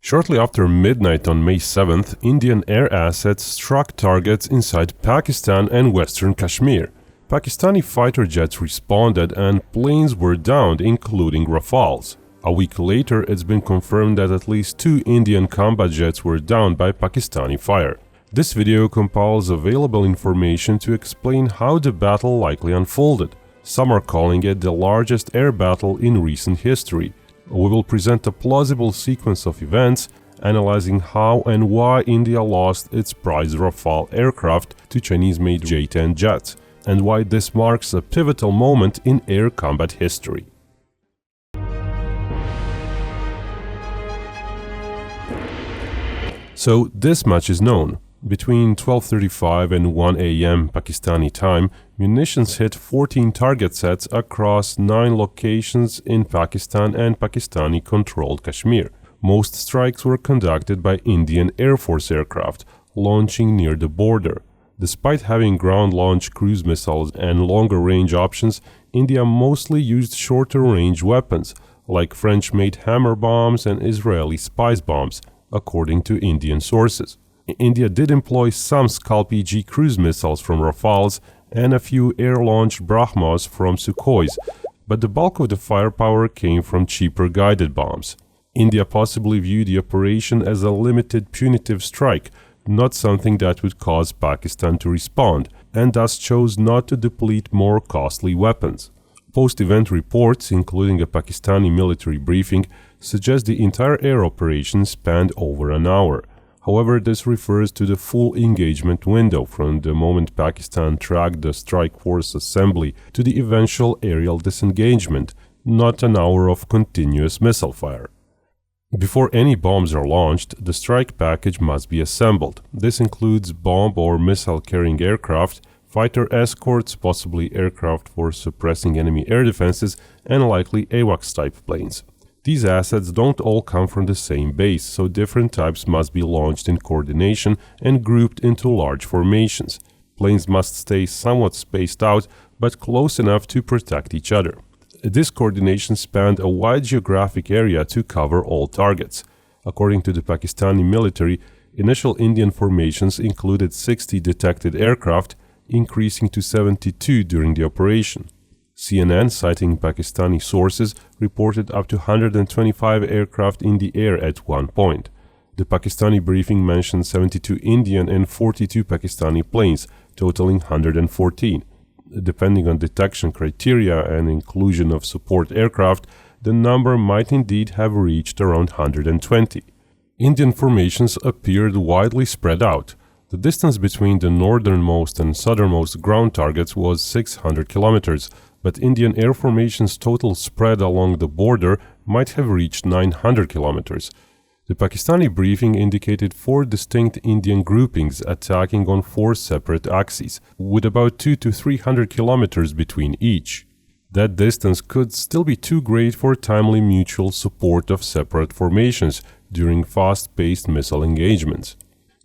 Shortly after midnight on May 7th, Indian air assets struck targets inside Pakistan and Western Kashmir. Pakistani fighter jets responded and planes were downed, including Rafales. A week later, it's been confirmed that at least 2 Indian combat jets were downed by Pakistani fire. This video compiles available information to explain how the battle likely unfolded. Some are calling it the largest air battle in recent history. We will present a plausible sequence of events, analyzing how and why India lost its prized Rafale aircraft to Chinese-made J-10 jets, and why this marks a pivotal moment in air combat history. So this much is known. Between 12:35 and 1 a.m. Pakistani time, munitions hit 14 target sets across 9 locations in Pakistan and Pakistani-controlled Kashmir. Most strikes were conducted by Indian Air Force aircraft, launching near the border. Despite having ground-launched cruise missiles and longer-range options, India mostly used shorter-range weapons, like French-made hammer bombs and Israeli spice bombs, according to Indian sources. India did employ some Skalp-E cruise missiles from Rafales and a few air-launched Brahmos from Sukhois, but the bulk of the firepower came from cheaper guided bombs. India possibly viewed the operation as a limited punitive strike, not something that would cause Pakistan to respond, and thus chose not to deplete more costly weapons. Post-event reports, including a Pakistani military briefing, suggest the entire air operation spanned over an hour. However, this refers to the full engagement window from the moment Pakistan tracked the strike force assembly to the eventual aerial disengagement, not an hour of continuous missile fire. Before any bombs are launched, the strike package must be assembled. This includes bomb or missile-carrying aircraft, fighter escorts, possibly aircraft for suppressing enemy air defenses, and likely AWACS-type planes. These assets don't all come from the same base, so different types must be launched in coordination and grouped into large formations. Planes must stay somewhat spaced out, but close enough to protect each other. This coordination spanned a wide geographic area to cover all targets. According to the Pakistani military, initial Indian formations included 60 detected aircraft, increasing to 72 during the operation. CNN, citing Pakistani sources, reported up to 125 aircraft in the air at one point. The Pakistani briefing mentioned 72 Indian and 42 Pakistani planes, totaling 114. Depending on detection criteria and inclusion of support aircraft, the number might indeed have reached around 120. Indian formations appeared widely spread out. The distance between the northernmost and southernmost ground targets was 600 kilometers, but Indian air formations' total spread along the border might have reached 900 kilometers. The Pakistani briefing indicated 4 distinct Indian groupings attacking on 4 separate axes, with about 200 to 300 kilometers between each. That distance could still be too great for timely mutual support of separate formations during fast-paced missile engagements.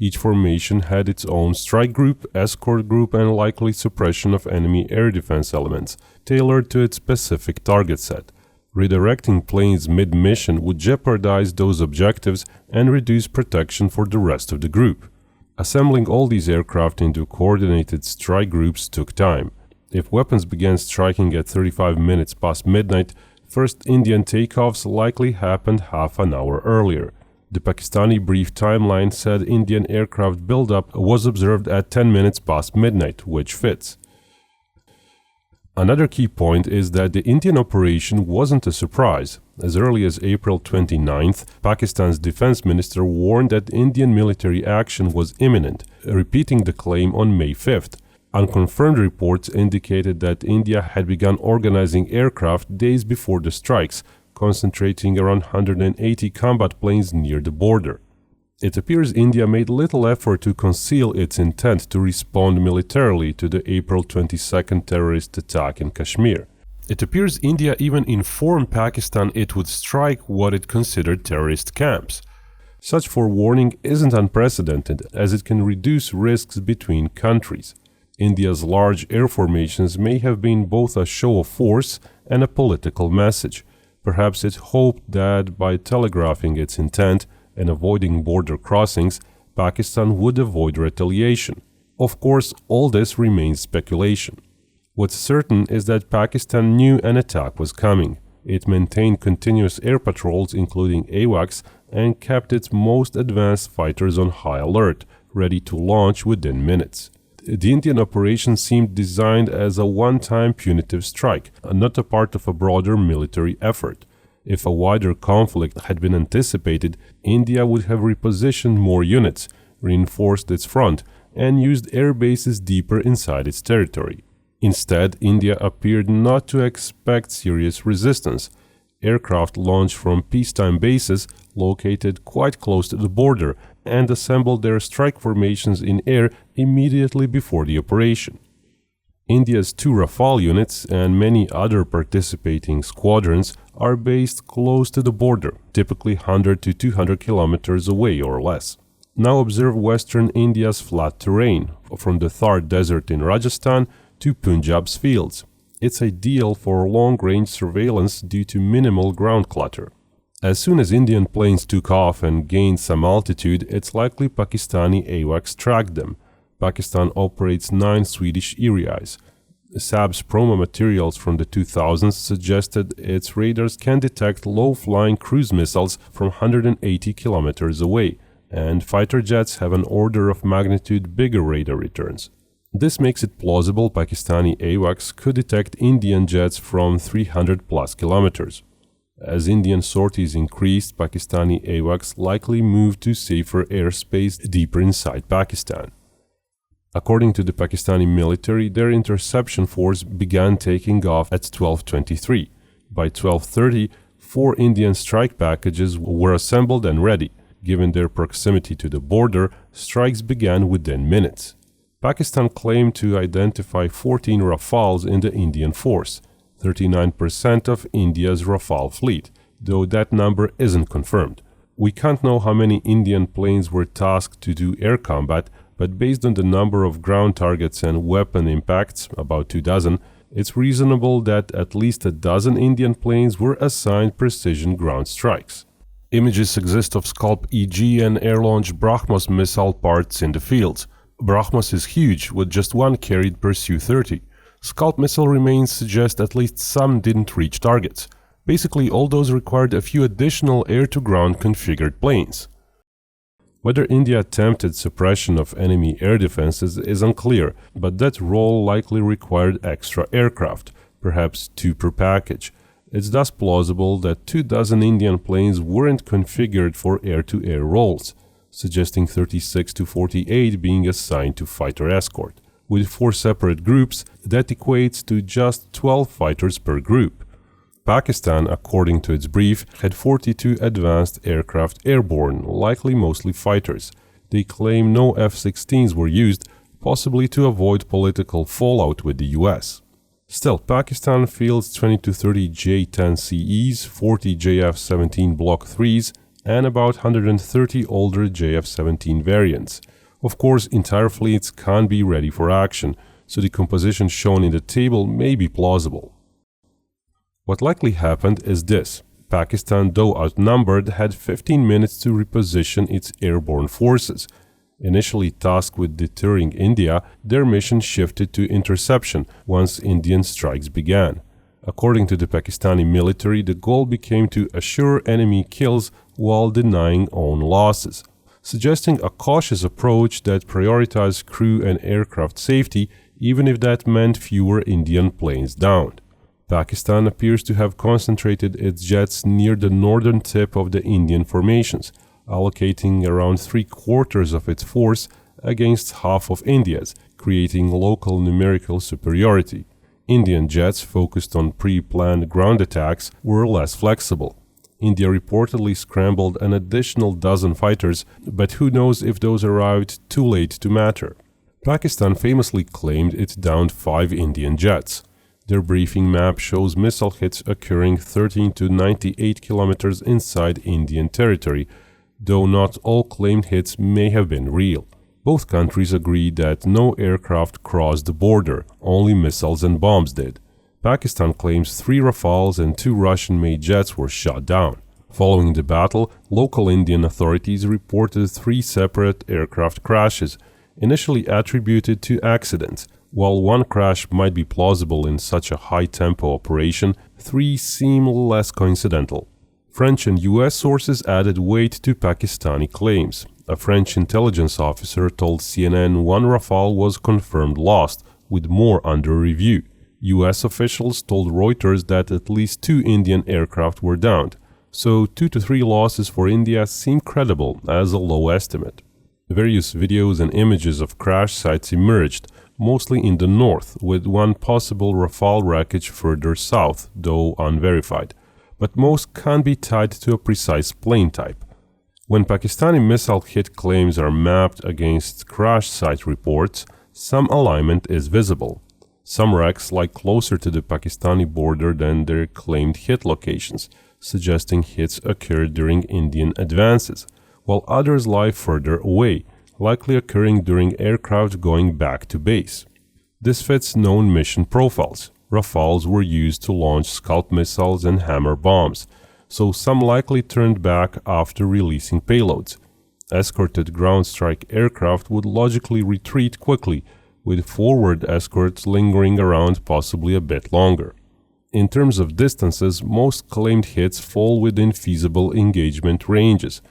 Each formation had its own strike group, escort group, and likely suppression of enemy air defense elements, tailored to its specific target set. Redirecting planes mid-mission would jeopardize those objectives and reduce protection for the rest of the group. Assembling all these aircraft into coordinated strike groups took time. If weapons began striking at 35 minutes past midnight, first Indian takeoffs likely happened half an hour earlier. The Pakistani brief timeline said Indian aircraft buildup was observed at 10 minutes past midnight, which fits. Another key point is that the Indian operation wasn't a surprise. As early as April 29th, Pakistan's defense minister warned that Indian military action was imminent, repeating the claim on May 5th. Unconfirmed reports indicated that India had begun organizing aircraft days before the strikes, concentrating around 180 combat planes near the border. It appears India made little effort to conceal its intent to respond militarily to the April 22nd terrorist attack in Kashmir. It appears India even informed Pakistan it would strike what it considered terrorist camps. Such forewarning isn't unprecedented, as it can reduce risks between countries. India's large air formations may have been both a show of force and a political message. Perhaps it hoped that by telegraphing its intent, and avoiding border crossings, Pakistan would avoid retaliation. Of course, all this remains speculation. What's certain is that Pakistan knew an attack was coming. It maintained continuous air patrols, including AWACS, and kept its most advanced fighters on high alert, ready to launch within minutes. The Indian operation seemed designed as a one-time punitive strike, not a part of a broader military effort. If a wider conflict had been anticipated, India would have repositioned more units, reinforced its front, and used air bases deeper inside its territory. Instead, India appeared not to expect serious resistance. Aircraft launched from peacetime bases located quite close to the border and assembled their strike formations in air immediately before the operation. India's 2 Rafale units and many other participating squadrons are based close to the border, typically 100 to 200 kilometers away or less. Now observe western India's flat terrain, from the Thar Desert in Rajasthan to Punjab's fields. It's ideal for long-range surveillance due to minimal ground clutter. As soon as Indian planes took off and gained some altitude, it's likely Pakistani AWACS tracked them. Pakistan operates 9 Swedish Erieyes. Saab's promo materials from the 2000s suggested its radars can detect low-flying cruise missiles from 180 kilometers away, and fighter jets have an order of magnitude bigger radar returns. This makes it plausible Pakistani AWACS could detect Indian jets from 300 plus kilometers. As Indian sorties increased, Pakistani AWACS likely moved to safer airspace deeper inside Pakistan. According to the Pakistani military, their interception force began taking off at 12:23. By 12:30, 4 Indian strike packages were assembled and ready. Given their proximity to the border, strikes began within minutes. Pakistan claimed to identify 14 Rafales in the Indian force, 39% of India's Rafale fleet, though that number isn't confirmed. We can't know how many Indian planes were tasked to do air combat, but based on the number of ground targets and weapon impacts, about 24, it's reasonable that at least a dozen Indian planes were assigned precision ground strikes. Images exist of Scalp-EG and air-launched BrahMos missile parts in the fields. BrahMos is huge, with just one carried per Su-30. Scalp missile remains suggest at least some didn't reach targets. Basically, all those required a few additional air-to-ground configured planes. Whether India attempted suppression of enemy air defenses is unclear, but that role likely required extra aircraft, perhaps 2 per package. It's thus plausible that 24 Indian planes weren't configured for air-to-air roles, suggesting 36 to 48 being assigned to fighter escort. With 4 separate groups, that equates to just 12 fighters per group. Pakistan, according to its brief, had 42 advanced aircraft airborne, likely mostly fighters. They claim no F-16s were used, possibly to avoid political fallout with the US. Still, Pakistan fields 20 to 30 J-10CEs, 40 JF-17 Block 3s, and about 130 older JF-17 variants. Of course, entire fleets can't be ready for action, so the composition shown in the table may be plausible. What likely happened is this. Pakistan, though outnumbered, had 15 minutes to reposition its airborne forces. Initially tasked with deterring India, their mission shifted to interception once Indian strikes began. According to the Pakistani military, the goal became to assure enemy kills while denying own losses, suggesting a cautious approach that prioritized crew and aircraft safety, even if that meant fewer Indian planes downed. Pakistan appears to have concentrated its jets near the northern tip of the Indian formations, allocating around 3/4 of its force against half of India's, creating local numerical superiority. Indian jets focused on pre-planned ground attacks were less flexible. India reportedly scrambled an additional dozen fighters, but who knows if those arrived too late to matter. Pakistan famously claimed it downed 5 Indian jets. Their briefing map shows missile hits occurring 13 to 98 kilometers inside Indian territory, though not all claimed hits may have been real. Both countries agreed that no aircraft crossed the border, only missiles and bombs did. Pakistan claims 3 Rafales and 2 Russian-made jets were shot down. Following the battle, local Indian authorities reported 3 separate aircraft crashes, initially attributed to accidents. While one crash might be plausible in such a high-tempo operation, 3 seem less coincidental. French and US sources added weight to Pakistani claims. A French intelligence officer told CNN one Rafale was confirmed lost, with more under review. US officials told Reuters that at least 2 Indian aircraft were downed, so 2 to 3 losses for India seem credible as a low estimate. Various videos and images of crash sites emerged, mostly in the north, with one possible Rafale wreckage further south, though unverified. But most can't be tied to a precise plane type. When Pakistani missile hit claims are mapped against crash site reports, some alignment is visible. Some wrecks lie closer to the Pakistani border than their claimed hit locations, suggesting hits occurred during Indian advances, while others lie further away, likely occurring during aircraft going back to base. This fits known mission profiles. Rafales were used to launch Scalp missiles and Hammer bombs, so some likely turned back after releasing payloads. Escorted ground strike aircraft would logically retreat quickly, with forward escorts lingering around possibly a bit longer. In terms of distances, most claimed hits fall within feasible engagement ranges.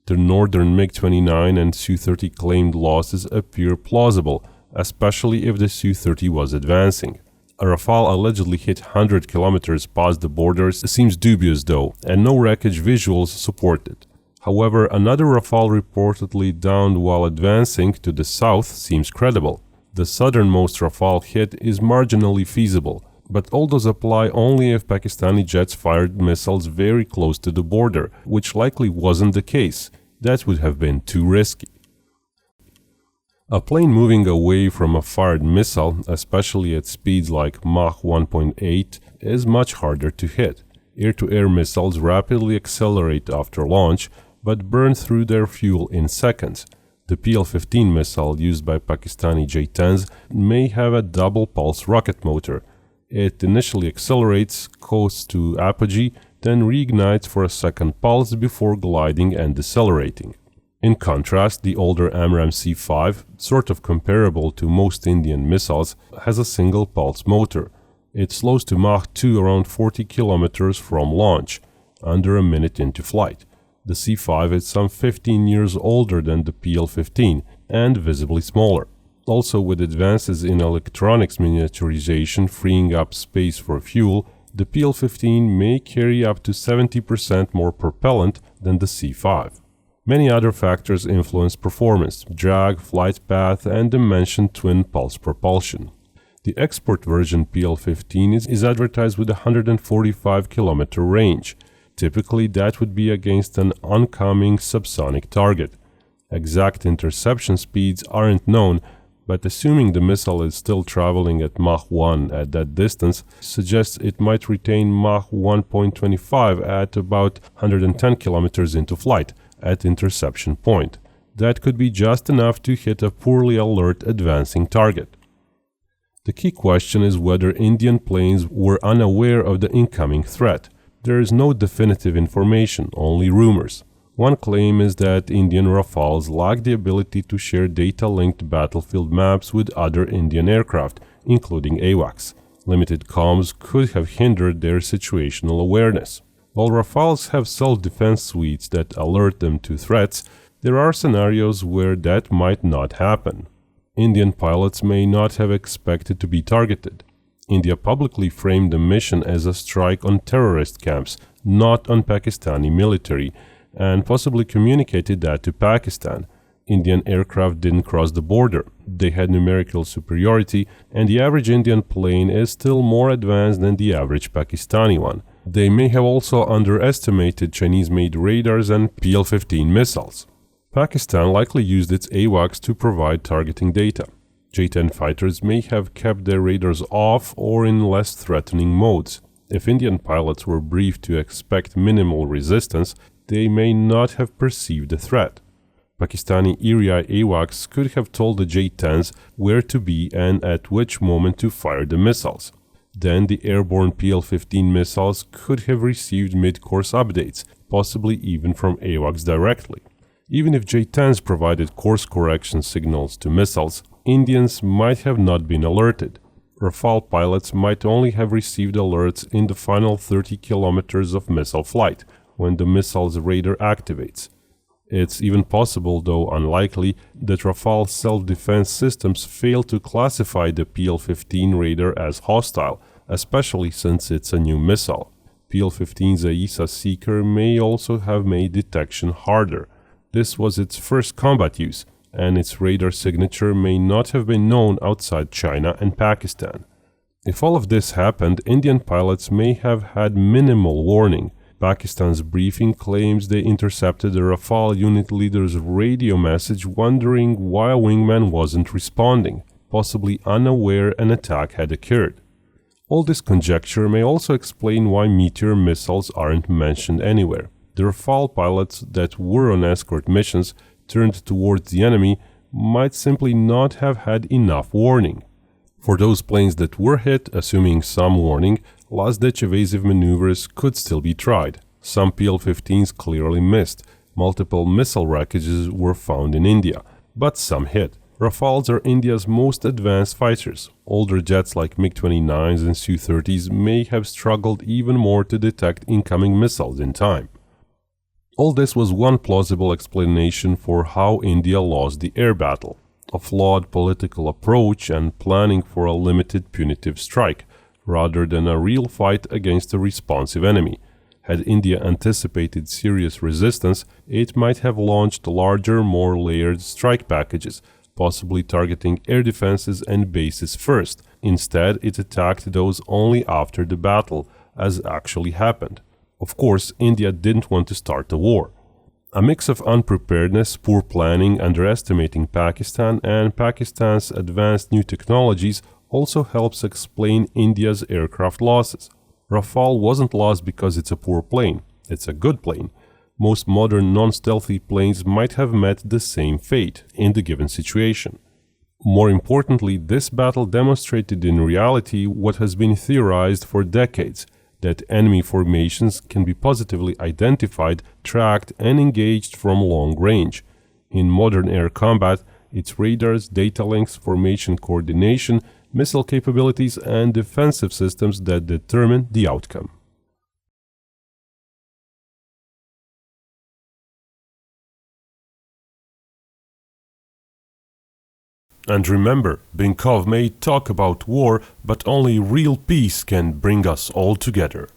The northern MiG-29 and Su-30 claimed losses appear plausible, especially if the Su-30 was advancing. A Rafale allegedly hit 100 kilometers past the borders seems dubious though, and no wreckage visuals support it. However, another Rafale reportedly downed while advancing to the south seems credible. The southernmost Rafale hit is marginally feasible, but all those apply only if Pakistani jets fired missiles very close to the border, which likely wasn't the case. That would have been too risky. A plane moving away from a fired missile, especially at speeds like Mach 1.8, is much harder to hit. Air-to-air missiles rapidly accelerate after launch, but burn through their fuel in seconds. The PL-15 missile used by Pakistani J-10s may have a double-pulse rocket motor. It initially accelerates, coasts to apogee, then reignites for a second pulse before gliding and decelerating. In contrast, the older AMRAAM C-5, sort of comparable to most Indian missiles, has a single pulse motor. It slows to Mach 2 around 40 kilometers from launch, under a minute into flight. The C-5 is some 15 years older than the PL-15 and visibly smaller. Also, with advances in electronics miniaturization freeing up space for fuel, the PL-15 may carry up to 70% more propellant than the C-5. Many other factors influence performance: drag, flight path, and the mentioned twin-pulse propulsion. The export version PL-15 is advertised with a 145-kilometer range. Typically, that would be against an oncoming subsonic target. Exact interception speeds aren't known, but assuming the missile is still traveling at Mach 1 at that distance suggests it might retain Mach 1.25 at about 110 kilometers into flight at interception point. That could be just enough to hit a poorly alert advancing target. The key question is whether Indian planes were unaware of the incoming threat. There is no definitive information, only rumors. One claim is that Indian Rafales lack the ability to share data-linked battlefield maps with other Indian aircraft, including AWACS. Limited comms could have hindered their situational awareness. While Rafales have self-defense suites that alert them to threats, there are scenarios where that might not happen. Indian pilots may not have expected to be targeted. India publicly framed the mission as a strike on terrorist camps, not on Pakistani military, and possibly communicated that to Pakistan. Indian aircraft didn't cross the border. They had numerical superiority, and the average Indian plane is still more advanced than the average Pakistani one. They may have also underestimated Chinese-made radars and PL-15 missiles. Pakistan likely used its AWACS to provide targeting data. J-10 fighters may have kept their radars off or in less threatening modes. If Indian pilots were briefed to expect minimal resistance, they may not have perceived the threat. Pakistani area AWACS could have told the J-10s where to be and at which moment to fire the missiles. Then the airborne PL-15 missiles could have received mid-course updates, possibly even from AWACS directly. Even if J-10s provided course correction signals to missiles, Indians might have not been alerted. Rafale pilots might only have received alerts in the final 30 kilometers of missile flight, when the missile's radar activates. It's even possible, though unlikely, that Rafale self-defense systems fail to classify the PL-15 radar as hostile, especially since it's a new missile. PL-15's AESA seeker may also have made detection harder. This was its first combat use, and its radar signature may not have been known outside China and Pakistan. If all of this happened, Indian pilots may have had minimal warning. Pakistan's briefing claims they intercepted the Rafale unit leader's radio message wondering why a wingman wasn't responding, possibly unaware an attack had occurred. All this conjecture may also explain why Meteor missiles aren't mentioned anywhere. The Rafale pilots that were on escort missions turned towards the enemy might simply not have had enough warning. For those planes that were hit, assuming some warning, last-ditch evasive maneuvers could still be tried. Some PL-15s clearly missed. Multiple missile wreckages were found in India, but some hit. Rafales are India's most advanced fighters. Older jets like MiG-29s and Su-30s may have struggled even more to detect incoming missiles in time. All this was one plausible explanation for how India lost the air battle: a flawed political approach and planning for a limited punitive strike, rather than a real fight against a responsive enemy. Had India anticipated serious resistance, it might have launched larger, more layered strike packages, possibly targeting air defenses and bases first. Instead, it attacked those only after the battle, as actually happened. Of course, India didn't want to start a war. A mix of unpreparedness, poor planning, underestimating Pakistan, and Pakistan's advanced new technologies also helps explain India's aircraft losses. Rafale wasn't lost because it's a poor plane. It's a good plane. Most modern non-stealthy planes might have met the same fate in the given situation. More importantly, this battle demonstrated in reality what has been theorized for decades, that enemy formations can be positively identified, tracked, and engaged from long range. In modern air combat, it's radars, data links, formation coordination, missile capabilities, and defensive systems that determine the outcome. And remember, Binkov may talk about war, but only real peace can bring us all together.